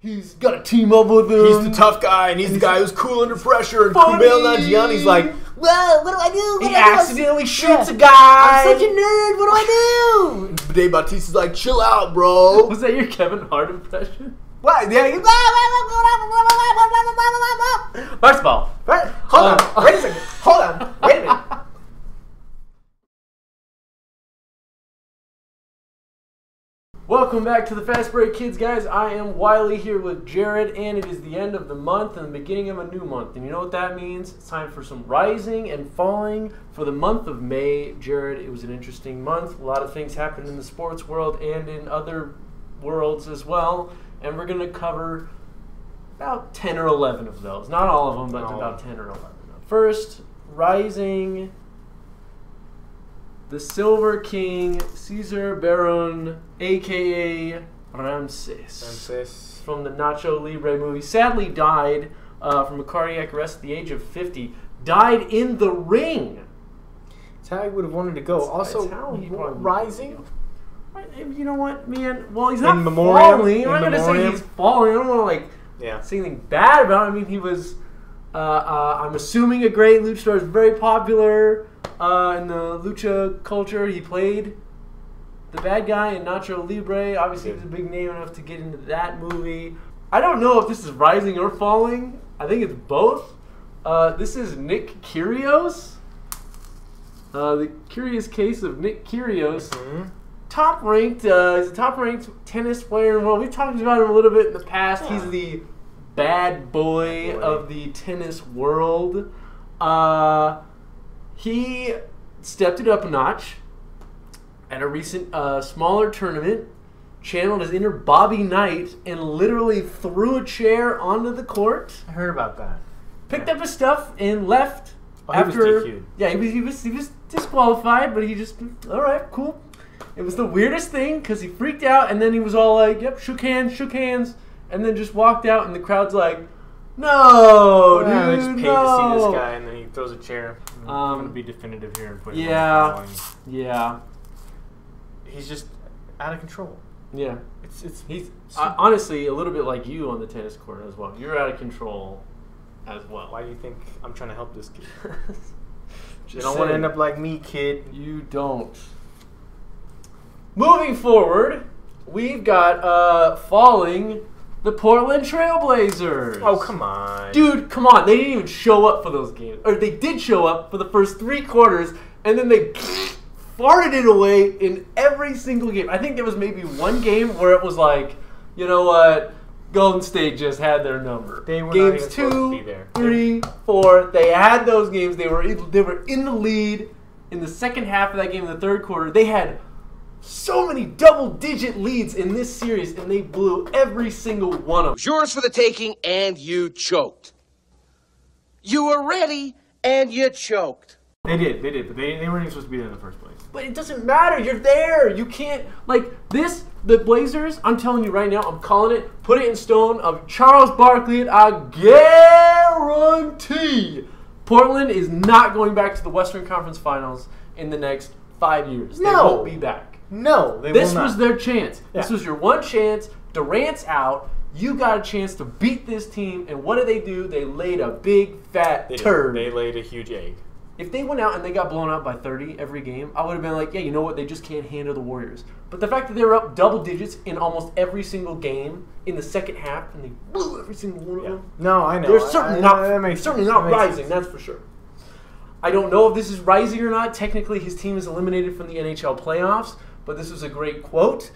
He's got to team up with him. He's the tough guy, and he's the guy who's cool under pressure. And Kumail Nanjiani's like, whoa, what do I do? He accidentally shoots a guy. I'm such a nerd. What do I do? Dave Bautista's like, chill out, bro. Was that your Kevin Hart impression? What? Yeah. First of all, Hold on. Wait a second. Hold on. Wait a minute. welcome back to the Fast Break Kids, guys. I am Wiley here with Jared, and it is the end of the month and the beginning of a new month. And you know what that means? It's time for some rising and falling for the month of May. Jared, it was an interesting month. A lot of things happened in the sports world and in other worlds as well. And we're going to cover about 10 or 11 of those. Not all of them, but about 10 or 11. First, rising, the Silver King, Cesar Baron, a.k.a. Ramses. From the Nacho Libre movie. Sadly died from a cardiac arrest at the age of 50. Died in the ring. That's how he would have wanted to go. Also, how he probably rising. You know what, man? Well, he's not In memoriam? falling. I'm not going to say he's falling. I don't want to say anything bad about him. I mean, he was, I'm assuming, a great luchador. He's very popular in the lucha culture. He played the bad guy in Nacho Libre. Obviously, he was a big name enough to get into that movie. I don't know if this is rising or falling. I think it's both. This is Nick Kyrgios. The curious case of Nick Kyrgios. Mm-hmm. Top-ranked, he's a top-ranked tennis player in the world. We've talked about him a little bit in the past. Yeah. He's the bad boy of the tennis world. He stepped it up a notch at a recent smaller tournament, channeled his inner Bobby Knight, and literally threw a chair onto the court. I heard about that. Picked up his stuff and left. After, he was DQ'd. Yeah, he was disqualified, but he just, all right, cool. It was the weirdest thing because he freaked out, and then he was all like, yep, shook hands, and then just walked out, and the crowd's like, no, dude, they just paid to see this guy, and then he throws a chair. I'm going to be definitive here and put him on the following. Yeah. He's just out of control. Yeah. He's honestly a little bit like you on the tennis court as well. You're out of control as well. Why do you think I'm trying to help this kid? You don't want to end up like me, kid. You don't. Moving forward, we've got falling the Portland Trailblazers. Oh, come on. Dude, come on. They didn't even show up for those games. Or they did show up for the first 3 quarters, and then they farted it away in every single game. I think there was maybe one game where it was like, you know what, Golden State just had their number. They were games not even 2, supposed to be there. 3, 4, they had those games. They were in the lead in the second half of that game in the third quarter. They had so many double-digit leads in this series, and they blew every single one of them. It was yours for the taking, and you choked. You were ready, and you choked. They did, but they weren't even supposed to be there in the first place. But it doesn't matter. You're there. You can't, the Blazers, I'm telling you right now, I'm calling it, put it in stone, of Charles Barkley, I guarantee Portland is not going back to the Western Conference Finals in the next 5 years. No. They won't be back. No, they This will not. was their chance. Yeah. This was your one chance. Durant's out. You got a chance to beat this team. And what did they do? They laid a big, fat turd. They laid a huge egg. If they went out and they got blown out by 30 every game, I would have been like, yeah, you know what? They just can't handle the Warriors. But the fact that they were up double digits in almost every single game in the second half, and they blew every single one of them. No, I know. They're certainly not That rising, sense. that's for sure. I don't know if this is rising or not. Technically, his team is eliminated from the NHL playoffs, but this was a great quote.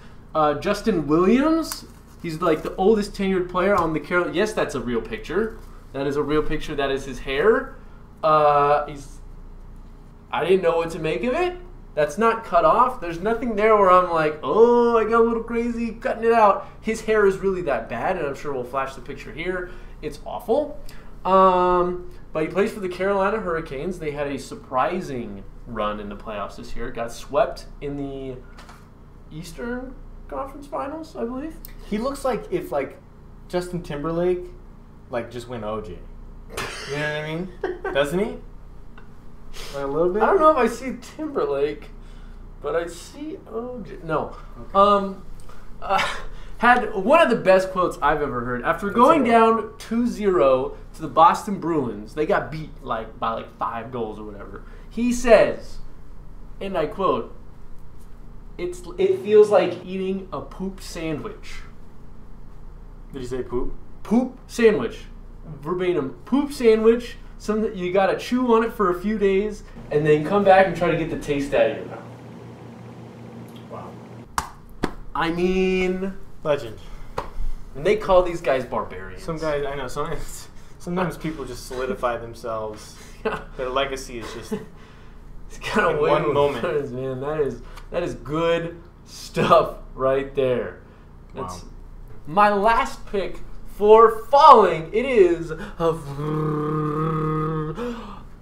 Justin Williams, he's like the oldest tenured player on the Carolina. Yes, that's a real picture. That is a real picture. That is his hair. I didn't know what to make of it. That's not cut off. There's nothing there where I'm like, oh, I got a little crazy cutting it out. His hair is really that bad, and I'm sure we'll flash the picture here. It's awful. But he plays for the Carolina Hurricanes. They had a surprising run in the playoffs this year. Got swept in the Eastern Conference Finals, I believe. He looks like if Justin Timberlake just went OJ. You know what I mean? Doesn't he? A little bit? I don't know if I see Timberlake, but I see OJ. No. Okay. had one of the best quotes I've ever heard. After going down 2-0 to the Boston Bruins, they got beat by 5 goals or whatever. He says, and I quote, "It feels like eating a poop sandwich." Did you say poop? Poop sandwich, verbatim. Poop sandwich. Something you gotta chew on it for a few days, and then come back and try to get the taste out of your mouth. Wow. I mean, Legend. and they call these guys barbarians. Some guys, I know. Sometimes people just solidify themselves. Their legacy is just It's kind of in one moment. words, man. That is good stuff right there. That's Wow. my last pick for falling. It is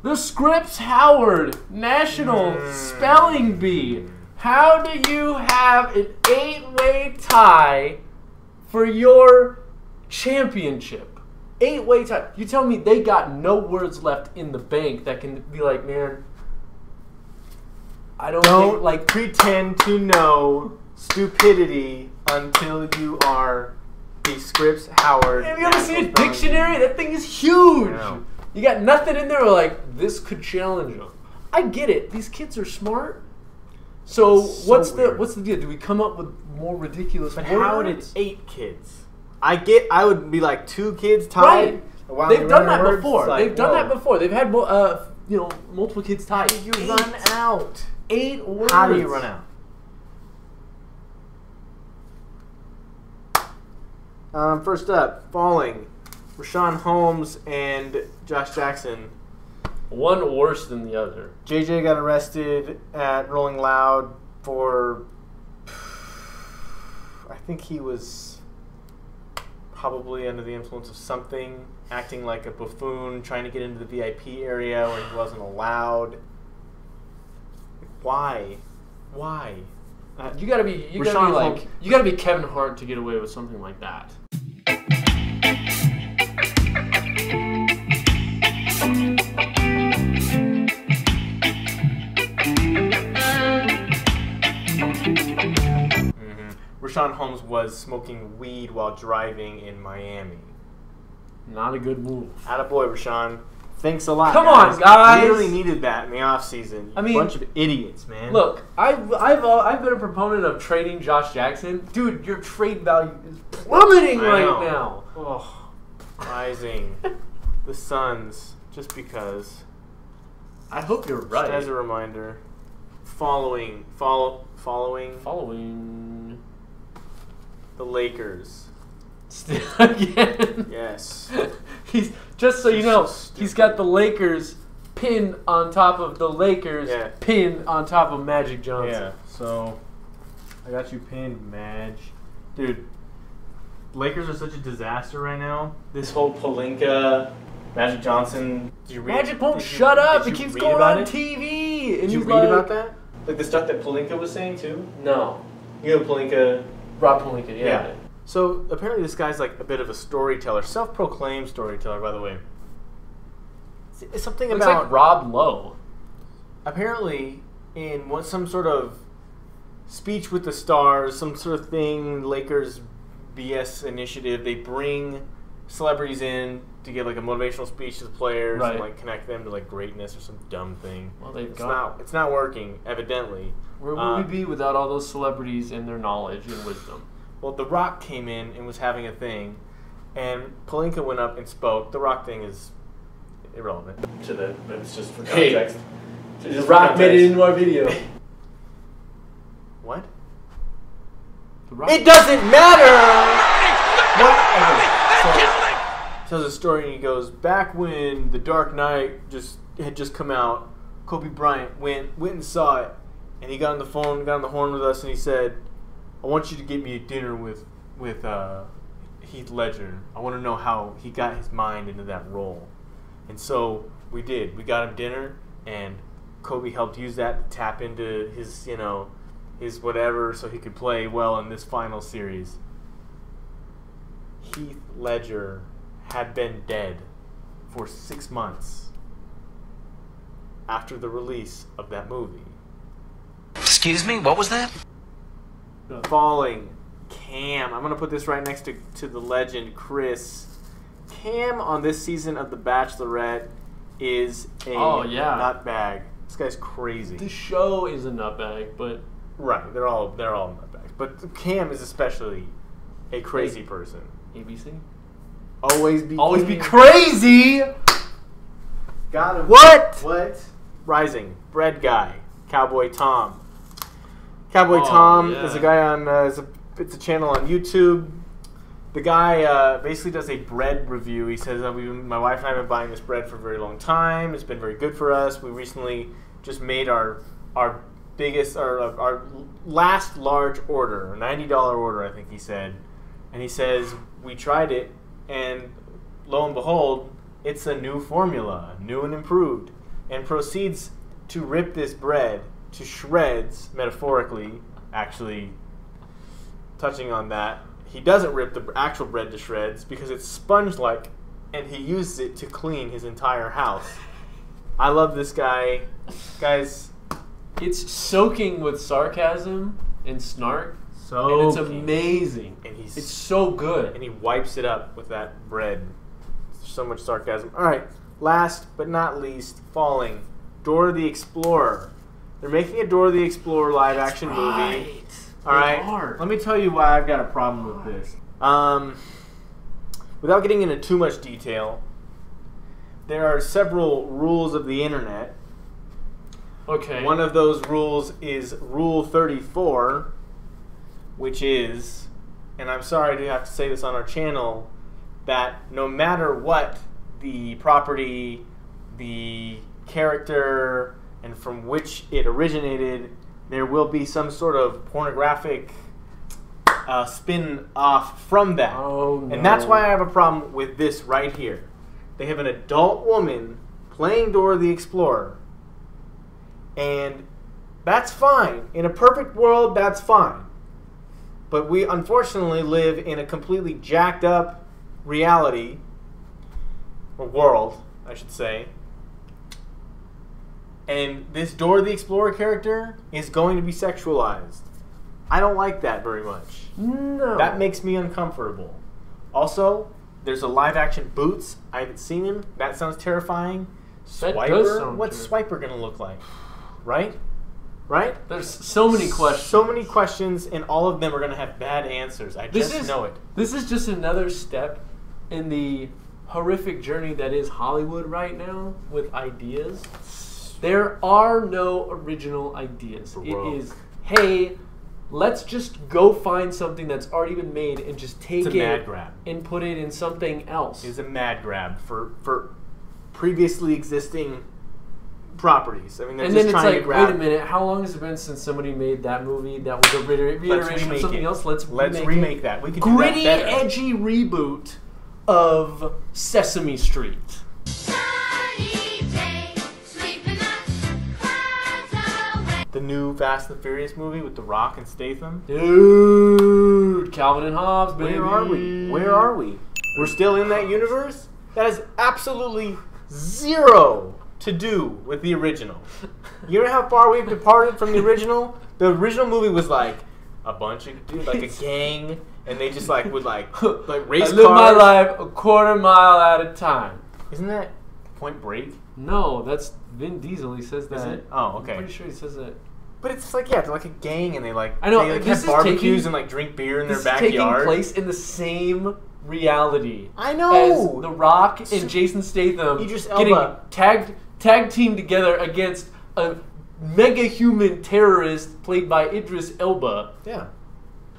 the Scripps Howard National Spelling Bee. How do you have an 8-way tie for your championship? 8-way tie. You tell me they got no words left in the bank that can be like, man, I don't think, like, pretend to know stupidity until you are the Scripps Howard. have you ever seen a National Spelling dictionary? That thing is huge. I know. You got nothing in there like, this could challenge them. I get it. These kids are smart. So, what's weird. the deal? Do we come up with more ridiculous But words? how did 8 kids? I would be like 2 kids tied. Right. While They've they done run that words, before. it's like, They've done whoa. that before. They've had multiple kids tied. How do you run out? 8 words. How do you run out? First up, falling. Rashawn Holmes and Josh Jackson. One worse than the other. JJ got arrested at Rolling Loud for, I think he was probably under the influence of something, acting like a buffoon, trying to get into the VIP area where he wasn't allowed. Why? You gotta be Rashawn Holmes- you gotta be Kevin Hart to get away with something like that. Rashawn Holmes was smoking weed while driving in Miami. Not a good move. Attaboy, Rashawn. Thanks a lot. Come on, guys. We really needed that in the off season. I mean, bunch of idiots, man. Look, I've been a proponent of trading Josh Jackson. Dude, your trade value is plummeting I right know. now. Oh, rising. The Suns, just because. I hope you're Just right. as a reminder, following the Lakers. Again. Yes. He's just so you know, So he's stupid. got the Lakers pinned on top of the Lakers Yeah. pinned on top of Magic Johnson. Yeah. So I got you pinned, Madge. Dude, Lakers are such a disaster right now. This whole Pelinka, Magic Johnson. Did you read? Magic won't did you- shut up. did It you keeps read going about on it? TV. And Did you he's read like, about that? Like the stuff that Pelinka was saying too. No. You know Pelinka. Rob Pelinka, yeah. So apparently this guy's like a bit of a storyteller, self-proclaimed storyteller, by the way. It's something Looks about like Rob Lowe. apparently in some sort of speech with the stars, some sort of thing, Lakers BS initiative, they bring celebrities in to give like a motivational speech to the players Right. and like connect them to like greatness or some dumb thing. Well, they've It's got. not working, evidently. Where would we be without all those celebrities and their knowledge and wisdom? Well, The Rock came in and was having a thing, and Pelinka went up and spoke. The Rock thing is irrelevant to the, but it's just for Hey, context. The Rock made it into our video. What? The Rock. It doesn't matter! What? Okay, so, tells a story and he goes, back when The Dark Knight had just come out, Kobe Bryant went and saw it, and he got on the horn with us, and he said, I want you to get me a dinner with Heath Ledger. I want to know how he got his mind into that role. And so we did. We got him dinner, and Kobe helped use that to tap into his, his whatever, so he could play well in this final series. Heath Ledger had been dead for 6 months after the release of that movie. Excuse me, what was that? Falling. Cam. I'm gonna put this right next to the legend Chris. Cam on this season of The Bachelorette is a nutbag. This guy's crazy. The show is a nutbag, but Right, they're all nutbags. But Cam is especially a crazy person. ABC. Always be crazy. Got him. What? What? Rising. Bread guy. Cowboy Tom. Cowboy Tom is a guy on it's a channel on YouTube. The guy basically does a bread review. He says, my wife and I have been buying this bread for a very long time. It's been very good for us. We recently just made our biggest, our last large order, a $90 order, I think he said. And he says, we tried it, and lo and behold, it's a new formula, new and improved, and proceeds to rip this bread to shreds, metaphorically, actually touching on that. He doesn't rip the actual bread to shreds because it's sponge-like, and he uses it to clean his entire house. I love this guy. Guys, it's soaking with sarcasm and snark. so And it's amazing. And It's so good. and he wipes it up with that bread. So much sarcasm. All right, last but not least, Falling. Dora the Explorer. They're making a Dora the Explorer live-action movie. All right, let me tell you why I've got a problem with this. Without getting into too much detail, there are several rules of the internet. Okay. One of those rules is Rule 34, which is, and I'm sorry to have to say this on our channel, that no matter what the property, the character, and from which it originated, there will be some sort of pornographic spin off from that. Oh, no. And that's why I have a problem with this right here. They have an adult woman playing Dora the Explorer. And that's fine. In a perfect world, that's fine. But we unfortunately live in a completely jacked up reality, or world, I should say. And this Dora the Explorer character is going to be sexualized. I don't like that very much. No. That makes me uncomfortable. Also, there's a live action Boots. I haven't seen him. That sounds terrifying. That Swiper? does sound What's terrifying. Swiper gonna look like? Right? Right? There's so many questions. So many questions, and all of them are gonna have bad answers. I just know it. This is just another step in the horrific journey that is Hollywood right now with ideas. There are no original ideas. Bro. It is, hey, let's just go find something that's already been made and just take It's a mad grab. and put it in something else. It's a mad grab for previously existing properties. I mean, they're And just then it's trying like, to grab. wait a minute, how long has it been since somebody made that movie that was a reiteration of something else? Let's remake that. We can do that gritty, better. edgy reboot of Sesame Street. The new Fast and Furious movie with The Rock and Statham. Dude, Calvin and Hobbes, baby. Where are we? Where are we? We're still in that universe? That has absolutely zero to do with the original. You know how far we've departed from the original? The original movie was like a bunch of dudes, like a gang, and they just like would like race I live my cars. life a quarter mile at a time. Isn't that Point Break? No, that's Vin Diesel. He says that. Is it? Oh, okay. I'm pretty sure he says that. But it's like, yeah, they're like a gang, and they like I know, they like this have is barbecues taking- and like drink beer in their This is taking backyard. place in the same reality. I know. As The Rock and Jason Statham Idris getting Elba. tag teamed together against a mega human terrorist played by Idris Elba. Yeah.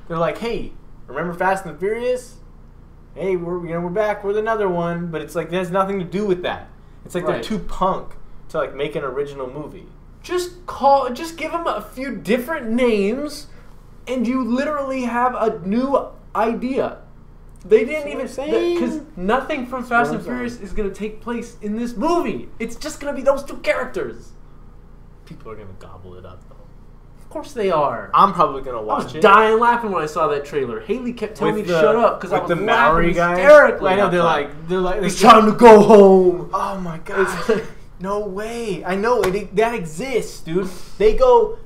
They're like, hey, remember Fast and the Furious? Hey, we're back with another one, but it's like it has nothing to do with that. It's like they're Right. too punk to like make an original movie. Just give them a few different names, and you literally have a new idea. They didn't even saying. because nothing from Fast what and I'm Furious is going to take place in this movie. It's just going to be those two characters. People are gonna gobble it up though. Of course they are. I'm probably gonna I watch was it. dying laughing when I saw that trailer. Haley kept telling me to shut up because I was the laughing Maori guy. hysterically. I know outside. they're like It's time to go home. oh my god. No way. I know that exists, dude. They go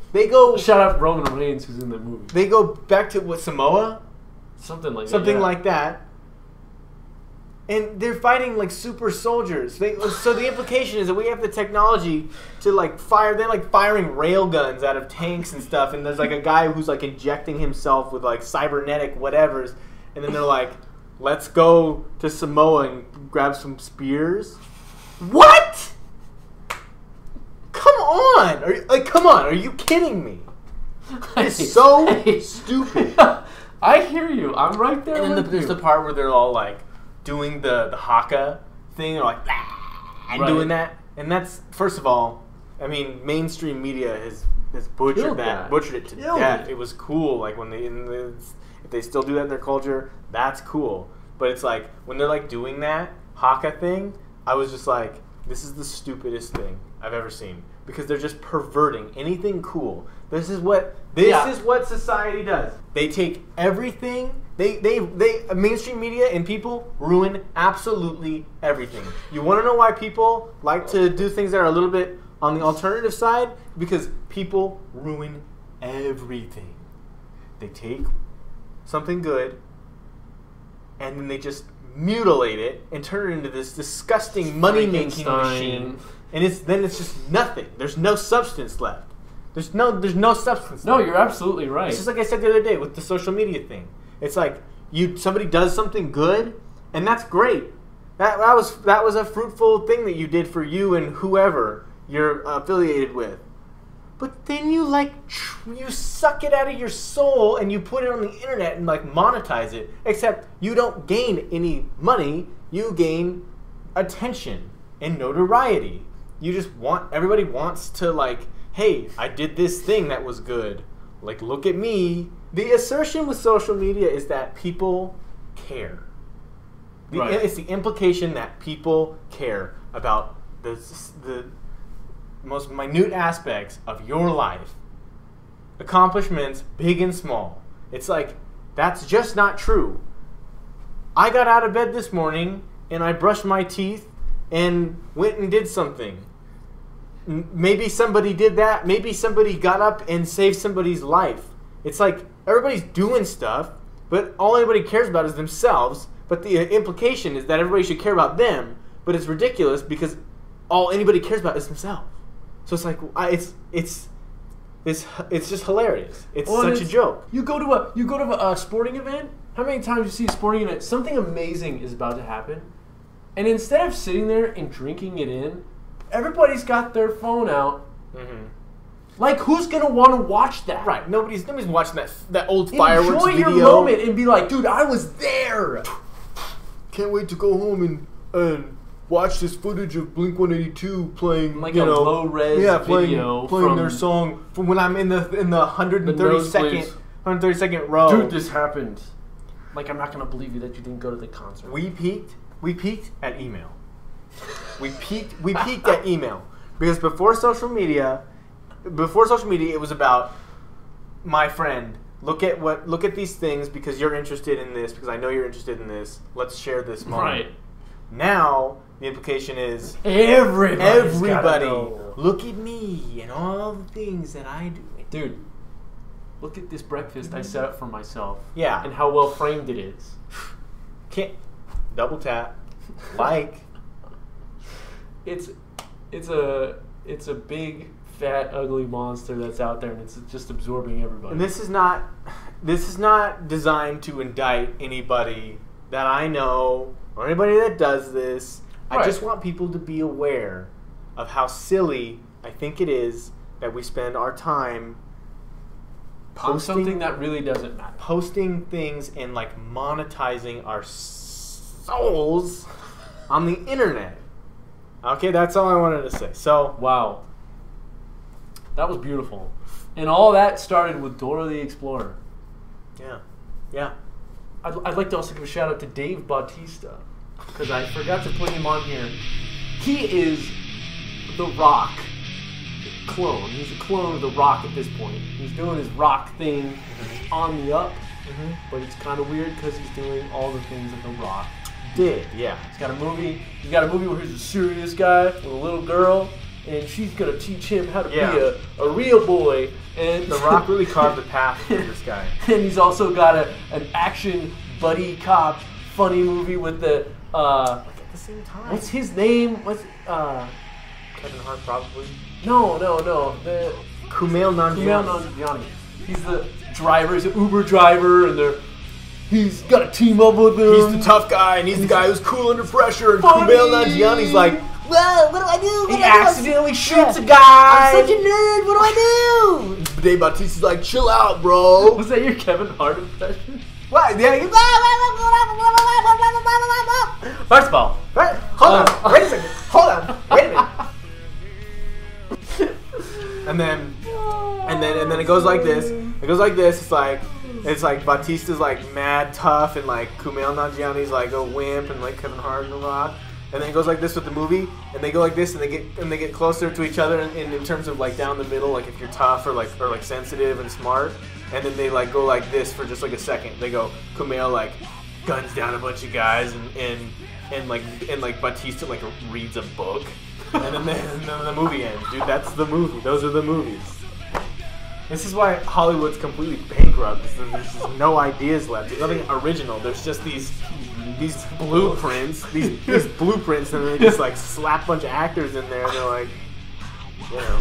Shout out to Roman Reigns who's in that movie. they go back to what Samoa? Something like something that. like that. And they're fighting like super soldiers. So the implication is that we have the technology to like fire. They're like firing rail guns out of tanks and stuff. And there's like a guy who's like injecting himself with like cybernetic whatevers. And then they're like, let's go to Samoa and grab some spears. What? Come on! Come on! Are you kidding me? It's so stupid. I hear you. I'm right there. And then with there's you. the part where they're all like doing the haka thing, or like and Right. doing that. And that's, first of all, I mean, mainstream media has butchered Killed that, that. butchered it to Killed death. it. It was cool, like when if they still do that in their culture, that's cool. But it's like when they're like doing that haka thing, I was just like, this is the stupidest thing I've ever seen, because they're just perverting anything cool. This is what society does. They take everything. They mainstream media and people ruin absolutely everything. You want to know why people like to do things that are a little bit on the alternative side? Because people ruin everything. They take something good and then they just mutilate it and turn it into this disgusting money-making Frankenstein. machine. And then it's just nothing. There's no substance left. There's no substance. No, left. you're absolutely right. It's just like I said the other day with the social media thing. It's like somebody does something good, and that's great. That was a fruitful thing that you did for you and whoever you're affiliated with. But then you you suck it out of your soul and you put it on the internet and like monetize it. Except you don't gain any money. You gain attention and notoriety. You just everybody wants to like, hey, I did this thing that was good. Like, look at me. The assertion with social media is that people care. Right. It's the implication that people care about the most minute aspects of your life. Accomplishments, big and small. It's like, that's just not true. I got out of bed this morning and I brushed my teeth and went and did something. Maybe somebody did that. Maybe somebody got up and saved somebody's life. It's like everybody's doing stuff, but all anybody cares about is themselves. But the implication is that everybody should care about them. But it's ridiculous because all anybody cares about is themselves. So it's like it's just hilarious. It's such a joke. You go to a sporting event. How many times you see a sporting event? Something amazing is about to happen, and instead of sitting there and drinking it in, everybody's got their phone out. Mm-hmm. Like, who's gonna want to watch that? Right. Nobody's watching that old fireworks Enjoy video. your moment and be like, dude, I was there. Can't wait to go home and watch this footage of Blink-182 playing, Like a low-res video playing from their song from when I'm in the 132nd row. Dude, this happened. Like, I'm not gonna believe you that you didn't go to the concert. We peaked at email. We peaked at email because before social media, it was about, my friend, look at these things because you're interested in this, because I know you're interested in this. Let's share this moment. Right. Now the implication is Everybody. look at me and all the things that I do. Dude, look at this breakfast I set up for myself. Yeah. And how well framed it is. Can't double tap like. It's a big, fat, ugly monster that's out there, and it's just absorbing everybody. And this is not designed to indict anybody that I know or anybody that does this. Right. I just want people to be aware of how silly I think it is that we spend our time on something that really doesn't matter. posting things and like monetizing our souls on the internet. Okay, that's all I wanted to say. So, Wow. That was beautiful. And all that started with Dora the Explorer. yeah. I'd like to also give a shout out to Dave Bautista, because I forgot to put him on here. He is the Rock clone. He's a clone of the Rock at this point. He's doing his Rock thing on the up, but it's kind of weird because he's doing all the things that the Rock Did, yeah. He's got a movie. He's got a movie where he's a serious guy with a little girl, and she's gonna teach him how to Yeah. be a real boy. And The Rock really carved the path for this guy. And he's also got an action buddy cop funny movie with the At the same time. what's his name? What's Kevin Hart probably. no the Kumail Kumail Nanjiani. Nanjiani. He's the driver. He's an Uber driver, and he's got to team up with him. He's the tough guy, and he's the guy who's cool under pressure. And Funny. Kumail Nanjiani's like, Whoa, what do I do? He What do I do? accidentally shoots a I'm guy. such a nerd. What do I do? Dave Bautista's like, chill out, bro. Was that your Kevin Hart impression? What? Yeah, First of all, Right, hold on. Wait a second. Hold on. Wait a minute. and then it goes like this. It goes like this. It's like Bautista's like mad tough, and like Kumail Nanjiani's like a wimp, and like Kevin Hart and The Rock. And then it goes like this with the movie, and they go like this, and they get closer to each other in terms of like down the middle, like if you're tough or like sensitive and smart. And then they like go like this for just like a second. They go Kumail like guns down a bunch of guys, and like Bautista like reads a book, and then the movie ends. Dude, that's the movie. Those are the movies. This is why Hollywood's completely bankrupt. There's just no ideas left. There's nothing original. There's just these blueprints, these blueprints, and they just like slap a bunch of actors in there. And they're like, you know.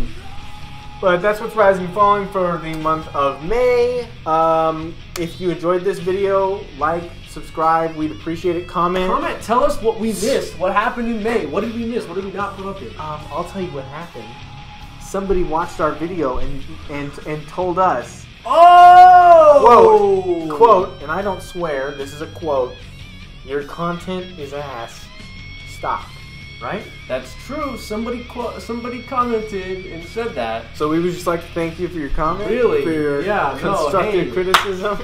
But that's what's rising and falling for the month of May. If you enjoyed this video, like, subscribe. We'd appreciate it. Comment. tell us what we missed. What happened in May? What did we miss? What did we not put up here? I'll tell you what happened. Somebody watched our video and told us, Oh! quote, and I don't swear, this is a quote, your content is ass. Stop. Right? That's true. Somebody commented and said that. So we would just like to thank you for your comment. Really? For your Yeah, no, constructive hey. criticism.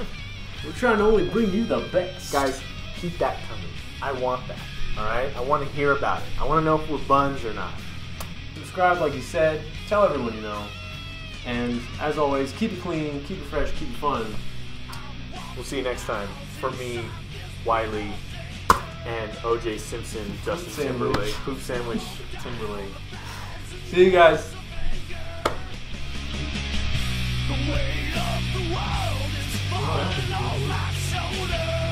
We're trying to only bring you the best. Guys, keep that coming. I want that. Alright? I want to hear about it. I want to know if we're buns or not. subscribe like you said. Tell everyone you know. And as always, keep it clean, keep it fresh, keep it fun. We'll see you next time. For me, Wiley, and OJ Simpson, Justin Sandwich. Timberlake, Poop Sandwich Timberlake. See you guys. The weight of the world is falling on my shoulders.